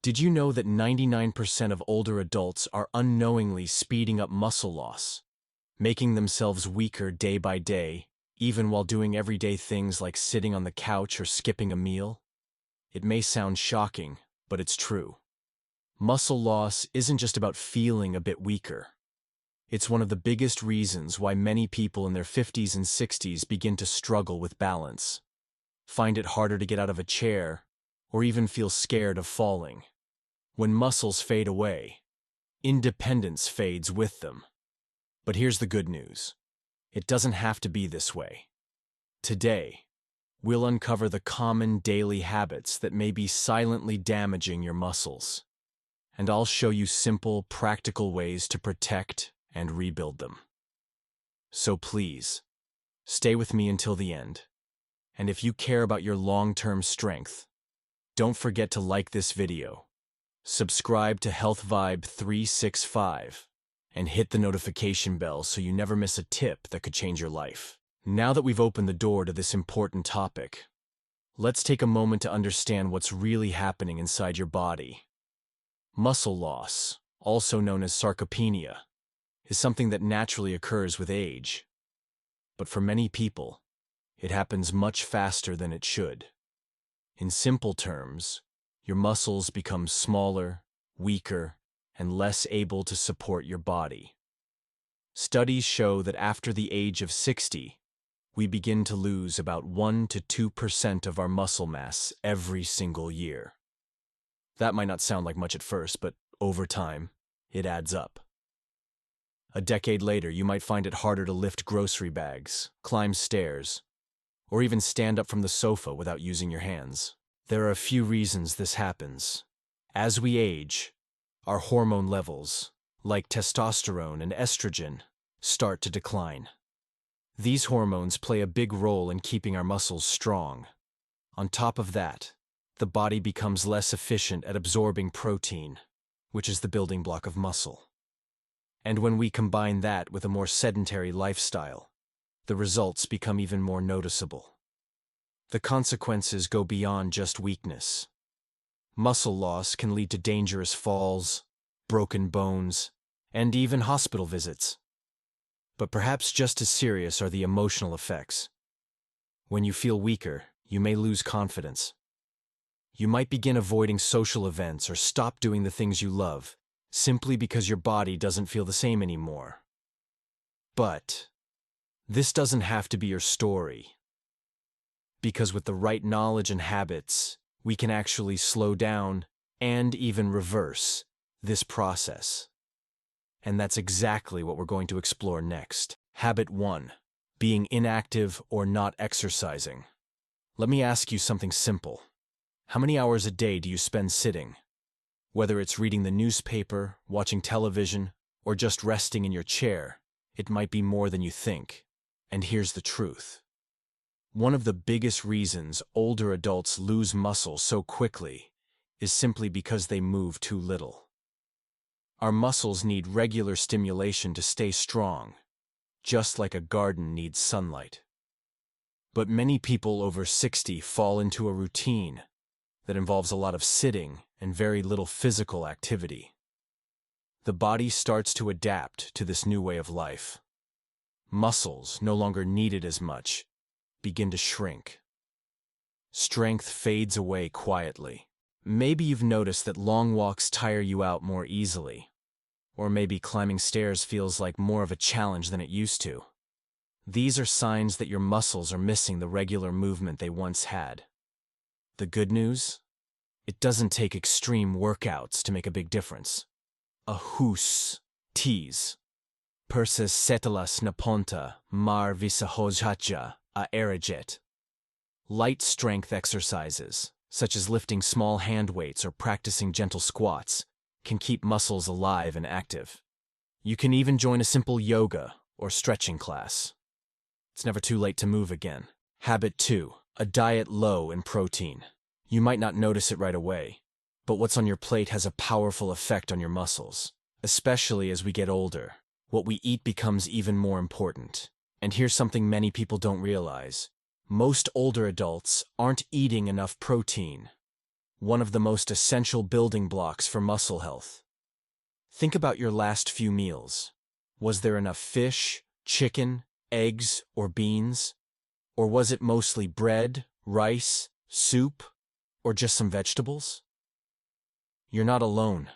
Did you know that 99% of older adults are unknowingly speeding up muscle loss, making themselves weaker day by day, even while doing everyday things like sitting on the couch or skipping a meal? It may sound shocking, but it's true. Muscle loss isn't just about feeling a bit weaker. It's one of the biggest reasons why many people in their 50s and 60s begin to struggle with balance, find it harder to get out of a chair, or even feel scared of falling. When muscles fade away, independence fades with them. But here's the good news. It doesn't have to be this way. Today, we'll uncover the common daily habits that may be silently damaging your muscles. And I'll show you simple, practical ways to protect and rebuild them. So please, stay with me until the end. And if you care about your long-term strength, don't forget to like this video, subscribe to Health Vibe 365, and hit the notification bell so you never miss a tip that could change your life. Now that we've opened the door to this important topic, let's take a moment to understand what's really happening inside your body. Muscle loss, also known as sarcopenia, is something that naturally occurs with age. But for many people, it happens much faster than it should. In simple terms, your muscles become smaller, weaker, and less able to support your body. Studies show that after the age of 60, we begin to lose about 1 to 2% of our muscle mass every single year. That might not sound like much at first, but over time, it adds up. A decade later, you might find it harder to lift grocery bags, climb stairs, or even stand up from the sofa without using your hands. There are a few reasons this happens. As we age, our hormone levels, like testosterone and estrogen, start to decline. These hormones play a big role in keeping our muscles strong. On top of that, the body becomes less efficient at absorbing protein, which is the building block of muscle. And when we combine that with a more sedentary lifestyle, the results become even more noticeable. The consequences go beyond just weakness. Muscle loss can lead to dangerous falls, broken bones, and even hospital visits. But perhaps just as serious are the emotional effects. When you feel weaker, you may lose confidence. You might begin avoiding social events or stop doing the things you love, simply because your body doesn't feel the same anymore. But this doesn't have to be your story. Because with the right knowledge and habits, we can actually slow down and even reverse this process. And that's exactly what we're going to explore next. Habit 1. Being inactive or not exercising. Let me ask you something simple. How many hours a day do you spend sitting? Whether it's reading the newspaper, watching television, or just resting in your chair, it might be more than you think. And here's the truth. One of the biggest reasons older adults lose muscle so quickly is simply because they move too little. Our muscles need regular stimulation to stay strong, just like a garden needs sunlight. But many people over 60 fall into a routine that involves a lot of sitting and very little physical activity. The body starts to adapt to this new way of life. Muscles, no longer needed as much, begin to shrink. Strength fades away quietly. Maybe you've noticed that long walks tire you out more easily. Or maybe climbing stairs feels like more of a challenge than it used to. These are signs that your muscles are missing the regular movement they once had. The good news? It doesn't take extreme workouts to make a big difference. A hus, tease. Perses setelas naponta, mar visahojhacha, a eriget. Light strength exercises, such as lifting small hand weights or practicing gentle squats, can keep muscles alive and active. You can even join a simple yoga or stretching class. It's never too late to move again. Habit 2. A diet low in protein. You might not notice it right away, but what's on your plate has a powerful effect on your muscles. Especially as we get older, what we eat becomes even more important. And here's something many people don't realize. Most older adults aren't eating enough protein. one of the most essential building blocks for muscle health. Think about your last few meals. Was there enough fish, chicken, eggs, or beans? Or was it mostly bread, rice, soup, or just some vegetables? You're not alone.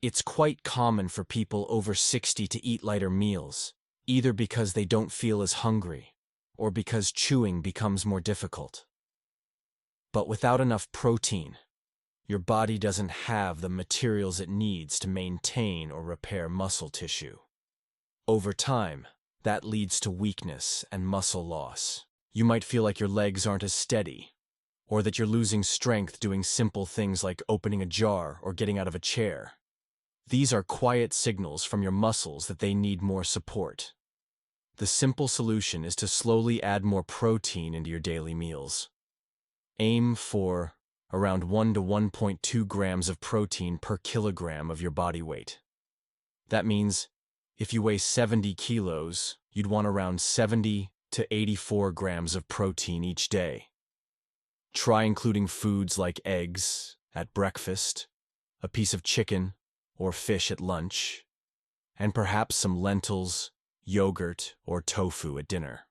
It's quite common for people over 60 to eat lighter meals, either because they don't feel as hungry, or because chewing becomes more difficult. But without enough protein, your body doesn't have the materials it needs to maintain or repair muscle tissue. Over time, that leads to weakness and muscle loss. You might feel like your legs aren't as steady, or that you're losing strength doing simple things like opening a jar or getting out of a chair. These are quiet signals from your muscles that they need more support. The simple solution is to slowly add more protein into your daily meals. Aim for around 1 to 1.2 grams of protein per kilogram of your body weight. That means if you weigh 70 kilos, you'd want around 70 to 84 grams of protein each day. Try including foods like eggs at breakfast, a piece of chicken or fish at lunch, and perhaps some lentils, yogurt, or tofu at dinner.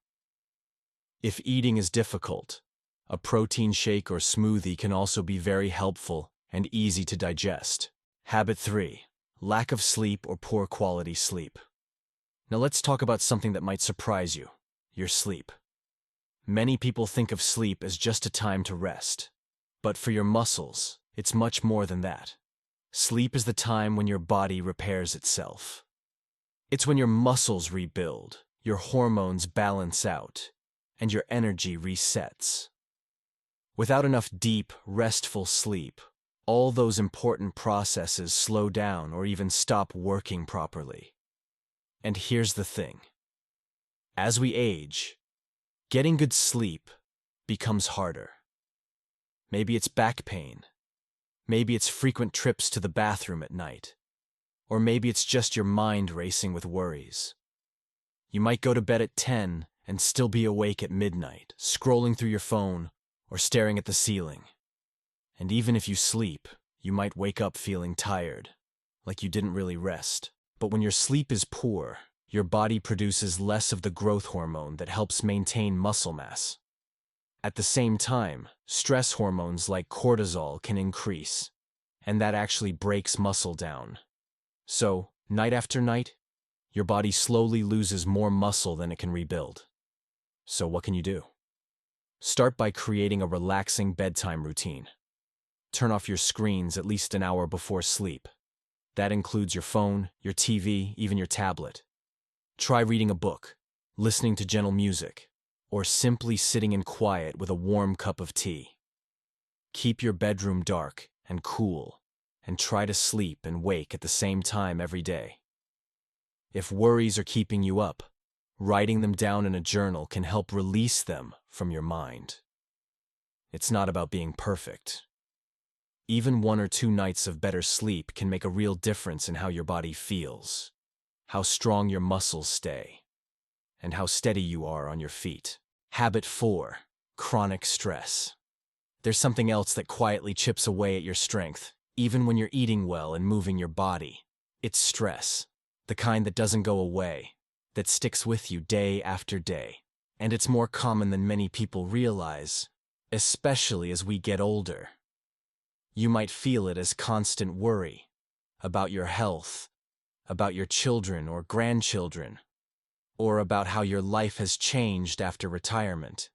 If eating is difficult, a protein shake or smoothie can also be very helpful and easy to digest. Habit 3. Lack of sleep or poor quality sleep. Now let's talk about something that might surprise you: your sleep. Many people think of sleep as just a time to rest, but for your muscles, it's much more than that. Sleep is the time when your body repairs itself. It's when your muscles rebuild, your hormones balance out, and your energy resets. Without enough deep, restful sleep, all those important processes slow down or even stop working properly. And here's the thing. As we age, getting good sleep becomes harder. Maybe it's back pain. Maybe it's frequent trips to the bathroom at night. Or maybe it's just your mind racing with worries. You might go to bed at 10 and still be awake at midnight, scrolling through your phone or staring at the ceiling. And even if you sleep, you might wake up feeling tired, like you didn't really rest. But when your sleep is poor, your body produces less of the growth hormone that helps maintain muscle mass. At the same time, stress hormones like cortisol can increase, and that actually breaks muscle down. So, night after night, your body slowly loses more muscle than it can rebuild. So what can you do? Start by creating a relaxing bedtime routine. Turn off your screens at least an hour before sleep. That includes your phone, your TV, even your tablet. Try reading a book, listening to gentle music, or simply sitting in quiet with a warm cup of tea. Keep your bedroom dark and cool, and try to sleep and wake at the same time every day. If worries are keeping you up, writing them down in a journal can help release them from your mind. It's not about being perfect. Even 1 or 2 nights of better sleep can make a real difference in how your body feels, how strong your muscles stay, and how steady you are on your feet. Habit 4. Chronic stress. There's something else that quietly chips away at your strength, even when you're eating well and moving your body. It's stress, the kind that doesn't go away, that sticks with you day after day. And it's more common than many people realize, especially as we get older. You might feel it as constant worry about your health, about your children or grandchildren, or about how your life has changed after retirement.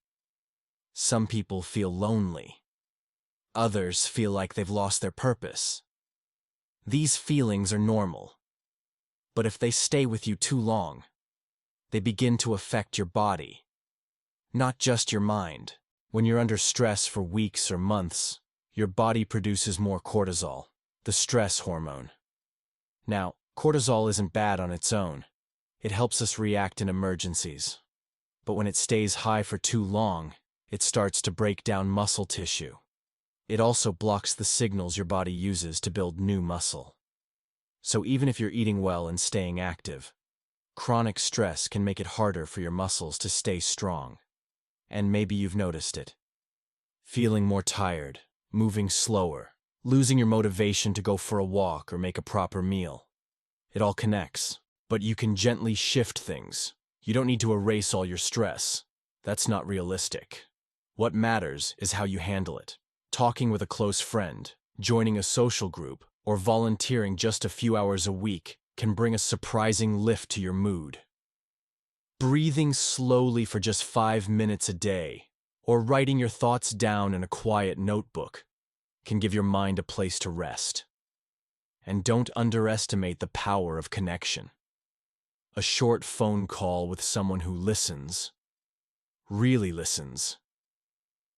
Some people feel lonely. Others feel like they've lost their purpose. These feelings are normal, but if they stay with you too long, they begin to affect your body, not just your mind. When you're under stress for weeks or months, your body produces more cortisol, the stress hormone. Now, cortisol isn't bad on its own. It helps us react in emergencies. But when it stays high for too long, it starts to break down muscle tissue. It also blocks the signals your body uses to build new muscle. So even if you're eating well and staying active, chronic stress can make it harder for your muscles to stay strong. And maybe you've noticed it. Feeling more tired, moving slower, losing your motivation to go for a walk or make a proper meal. It all connects, but you can gently shift things. You don't need to erase all your stress. That's not realistic. What matters is how you handle it. Talking with a close friend, joining a social group, or volunteering just a few hours a week can bring a surprising lift to your mood. Breathing slowly for just 5 minutes a day, or writing your thoughts down in a quiet notebook, can give your mind a place to rest. And don't underestimate the power of connection. A short phone call with someone who listens, really listens,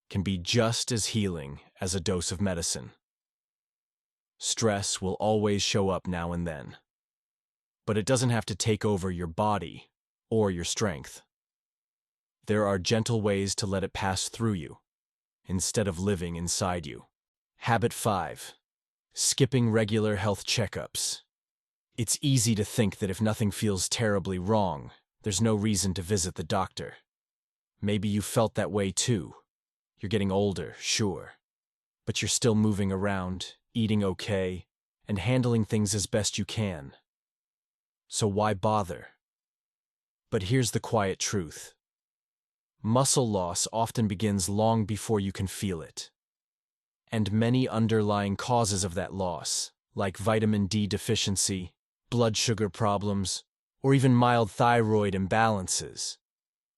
can be just as healing as a dose of medicine. Stress will always show up now and then, but it doesn't have to take over your body or your strength. There are gentle ways to let it pass through you, instead of living inside you. Habit 5. Skipping regular health checkups. It's easy to think that if nothing feels terribly wrong, there's no reason to visit the doctor. Maybe you felt that way too. You're getting older, sure, but you're still moving around, eating okay, and handling things as best you can. So why bother? But here's the quiet truth. Muscle loss often begins long before you can feel it. And many underlying causes of that loss, like vitamin D deficiency, blood sugar problems, or even mild thyroid imbalances,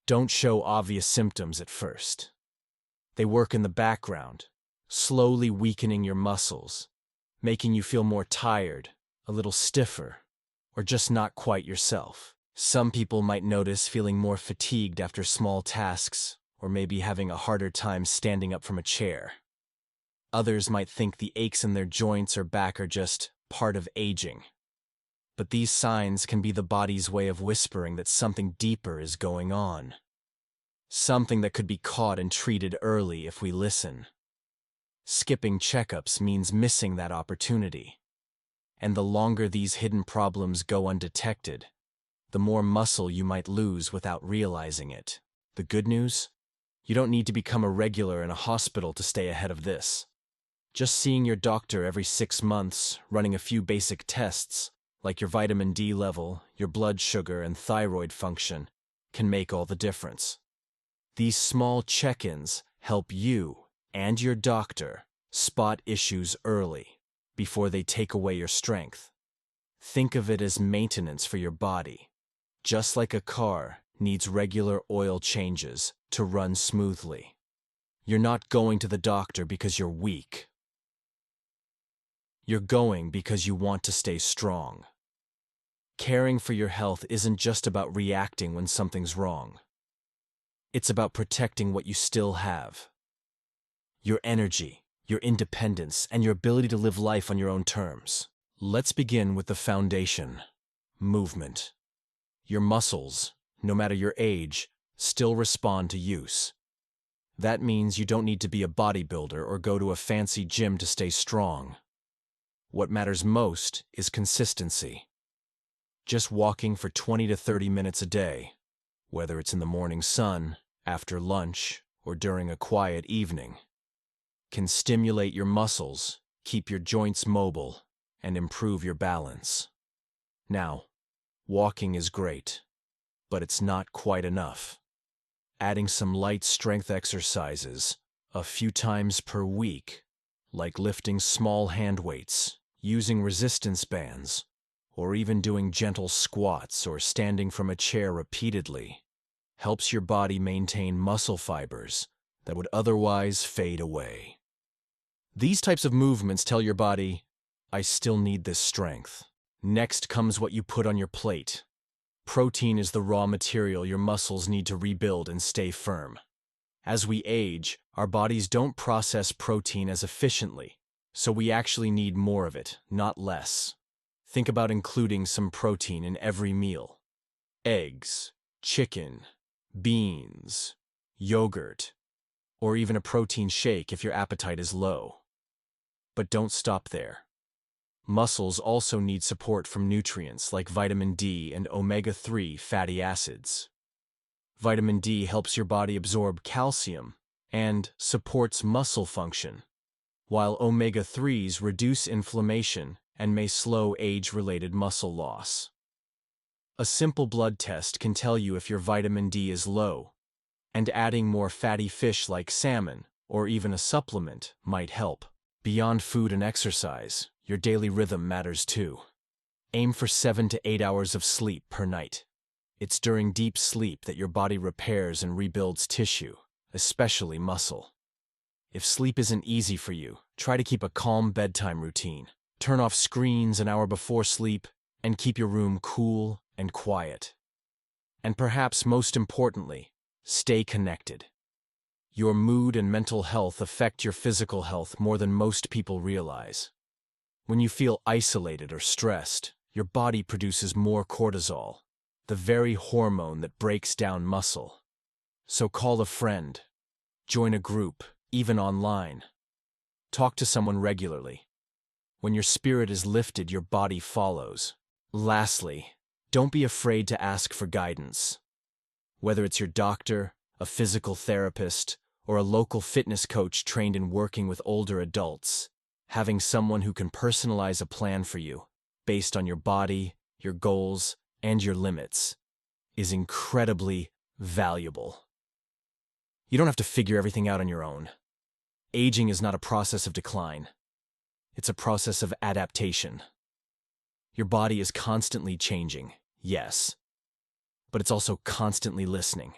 don't show obvious symptoms at first. They work in the background, slowly weakening your muscles, making you feel more tired, a little stiffer, or just not quite yourself. Some people might notice feeling more fatigued after small tasks, or maybe having a harder time standing up from a chair. Others might think the aches in their joints or back are just part of aging. But these signs can be the body's way of whispering that something deeper is going on. Something that could be caught and treated early if we listen. Skipping checkups means missing that opportunity. And the longer these hidden problems go undetected, the more muscle you might lose without realizing it. The good news? You don't need to become a regular in a hospital to stay ahead of this. Just seeing your doctor every 6 months, running a few basic tests, like your vitamin D level, your blood sugar, and thyroid function, can make all the difference. These small check-ins help you and your doctor spot issues early, before they take away your strength. Think of it as maintenance for your body. Just like a car needs regular oil changes to run smoothly. You're not going to the doctor because you're weak. You're going because you want to stay strong. Caring for your health isn't just about reacting when something's wrong. It's about protecting what you still have. Your energy, your independence, and your ability to live life on your own terms. Let's begin with the foundation: movement. Your muscles, no matter your age, still respond to use. That means you don't need to be a bodybuilder or go to a fancy gym to stay strong. What matters most is consistency. Just walking for 20 to 30 minutes a day, whether it's in the morning sun, after lunch, or during a quiet evening, can stimulate your muscles, keep your joints mobile, and improve your balance. Now, walking is great, but it's not quite enough. Adding some light strength exercises a few times per week, like lifting small hand weights, using resistance bands, or even doing gentle squats or standing from a chair repeatedly, helps your body maintain muscle fibers that would otherwise fade away. These types of movements tell your body, I still need this strength. Next comes what you put on your plate. Protein is the raw material your muscles need to rebuild and stay firm. As we age, our bodies don't process protein as efficiently, so we actually need more of it, not less. Think about including some protein in every meal. Eggs, chicken, beans, yogurt, or even a protein shake if your appetite is low. But don't stop there. Muscles also need support from nutrients like vitamin D and omega-3 fatty acids. Vitamin D helps your body absorb calcium and supports muscle function. while omega-3s reduce inflammation and may slow age-related muscle loss. A simple blood test can tell you if your vitamin D is low, and adding more fatty fish like salmon or even a supplement might help. Beyond food and exercise, your daily rhythm matters too. Aim for 7 to 8 hours of sleep per night. It's during deep sleep that your body repairs and rebuilds tissue, especially muscle. If sleep isn't easy for you, try to keep a calm bedtime routine. Turn off screens an hour before sleep and keep your room cool and quiet. And perhaps most importantly, stay connected. Your mood and mental health affect your physical health more than most people realize. When you feel isolated or stressed, your body produces more cortisol, the very hormone that breaks down muscle. So call a friend, join a group, even online. Talk to someone regularly. When your spirit is lifted, your body follows. Lastly, don't be afraid to ask for guidance. Whether it's your doctor, a physical therapist, or a local fitness coach trained in working with older adults, having someone who can personalize a plan for you, based on your body, your goals, and your limits, is incredibly valuable. You don't have to figure everything out on your own. Aging is not a process of decline. It's a process of adaptation. Your body is constantly changing, yes, but it's also constantly listening.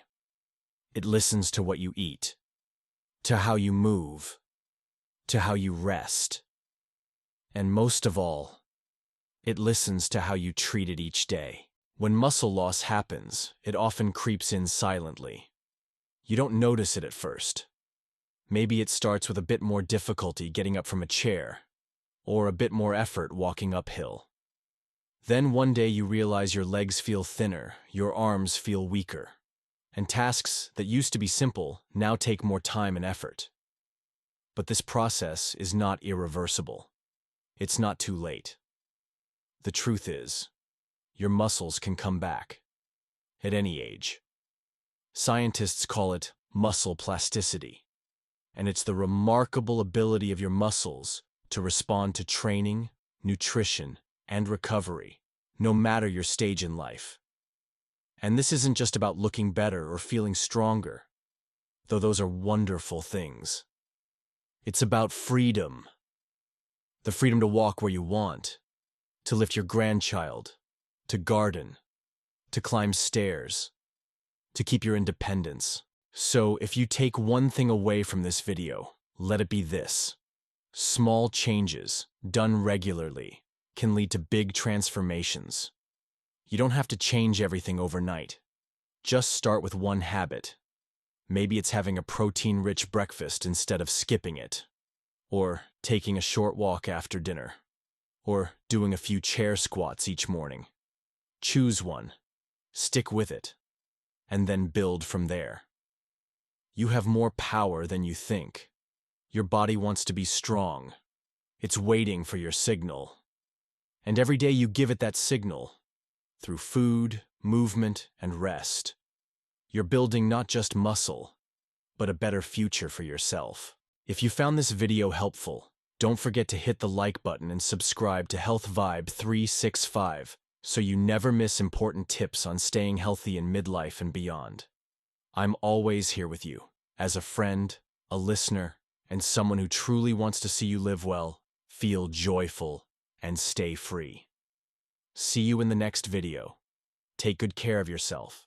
It listens to what you eat, to how you move, to how you rest, and most of all, it listens to how you treat it each day. When muscle loss happens, it often creeps in silently. You don't notice it at first. Maybe it starts with a bit more difficulty getting up from a chair, or a bit more effort walking uphill. Then one day you realize your legs feel thinner, your arms feel weaker, and tasks that used to be simple now take more time and effort. But this process is not irreversible. It's not too late. The truth is, your muscles can come back at any age. Scientists call it muscle plasticity, and it's the remarkable ability of your muscles to respond to training, nutrition, and recovery, no matter your stage in life. And this isn't just about looking better or feeling stronger, though those are wonderful things. It's about freedom. The freedom to walk where you want, to lift your grandchild, to garden, to climb stairs, to keep your independence. So if you take one thing away from this video, let it be this. Small changes, done regularly, can lead to big transformations. You don't have to change everything overnight. Just start with one habit. Maybe it's having a protein-rich breakfast instead of skipping it, or taking a short walk after dinner, or doing a few chair squats each morning. Choose one, stick with it, and then build from there. You have more power than you think. Your body wants to be strong. It's waiting for your signal. And every day you give it that signal, through food, movement, and rest, you're building not just muscle, but a better future for yourself. If you found this video helpful, don't forget to hit the like button and subscribe to Health Vibe 365 so you never miss important tips on staying healthy in midlife and beyond. I'm always here with you, as a friend, a listener, and someone who truly wants to see you live well, feel joyful, and stay free. See you in the next video. Take good care of yourself.